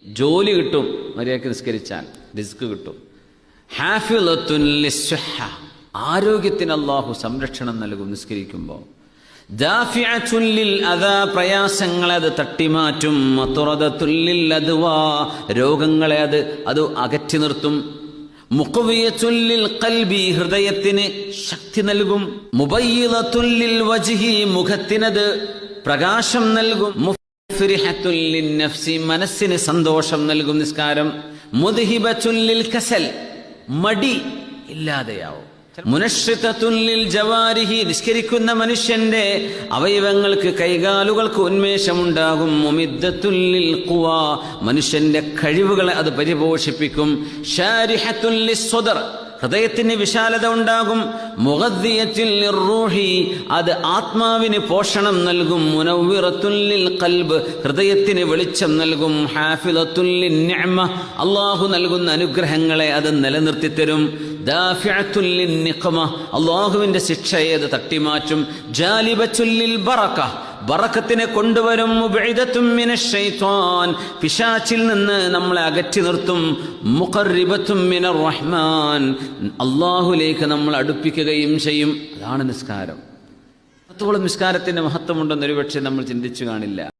ജോലി കിട്ടും, മര്യാദയ്ക്ക് നിസ്കരിച്ചാൽ റിസ്ക് കിട്ടും. ഹാഫിളത്തുൻ ലിസ്സുഹ, ആരോഗ്യത്തിന് അല്ലാഹു സംരക്ഷണം നൽകും നിസ്കരിക്കുമ്പോൾ. ദാഫിഅത്തുൻ ലിൽ അദാ, പ്രയാസങ്ങളെ അത് തട്ടിമാറ്റും. മത്റദത്തുൻ ലിൽ അദ്വാ, രോഗങ്ങളെ അത് അകറ്റി നിർത്തും. മുഖവിയത്തുൻ ലിൽ ഖൽബി, ഹൃദയത്തിന് ശക്തി നൽകും. മുബയ്യിദത്തുൻ ലിൽ വജ്ഹി, മുഖത്തിനത് പ്രകാശം നൽകും. മുഫ്രിഹത്തുൻ ലിൻ നഫ്സി, മനസ്സിന് സന്തോഷം നൽകും നിസ്കാരം. മുദ്ഹിബത്തുൻ ലിൽ കസൽ, മടി ഇല്ലാതെയാവും. മുനശ്രിതത്തുൻ ലിൽ ജവാരിഹി, നിസ്കരിക്കുന്ന മനുഷ്യന്റെ അവയവങ്ങൾക്ക് കൈകാലുകൾക്ക് ഉന്മേഷമുണ്ടാകും. മുമിദ്ദത്തുൻ ലിൽ ഖുവാ, മനുഷ്യന്റെ കഴിവുകളെ അത് പരിപോഷിപ്പിക്കും. ശാരിഹത്തുൻ ലിസ്സദർ, ഹൃദയത്തിന് വിശാലത ഉണ്ടാകും. മുഗദ്ദിയത്തുൻ ലിർറൂഹി, അത് ആത്മാവിന് പോഷണം നൽകും. മുനവ്വിറത്തുൻ ലിൽ ഖൽബ്, ഹൃദയത്തിന് വെളിച്ചം നൽകും. ഹാഫിളത്തുൻ ലിന്നിഅമ, അല്ലാഹു നൽകുന്ന അനുഗ്രഹങ്ങളെ അത് നിലനിർത്തിത്തരും. ദാഫിഅത്തുൻ ലിന്നിഖമ, അല്ലാഹുവിന്റെ ശിക്ഷയെ അത് തട്ടിമാറ്റും. ജാലിബത്തുൻ ലിൽ ബറക, ബറക്കത്തിനെ കൊണ്ടുവരും. മുബഇദത്തുൻ മിനശ് ശൈത്വാൻ, പിശാചിൽ നിന്ന് നമ്മളെ അകറ്റി നിർത്തും. മുഖർരിബത്തുൻ മിനർ റഹ്മാൻ, അല്ലാഹുവിലേക്ക് നമ്മൾ അടുപ്പിക്കുകയും ചെയ്യും. അതാണ് നിസ്കാരം. അത്രത്തോളം നിസ്കാരത്തിന്റെ മഹത്വമുണ്ടെന്ന് ഒരുപക്ഷെ നമ്മൾ ചിന്തിച്ചു കാണില്ല.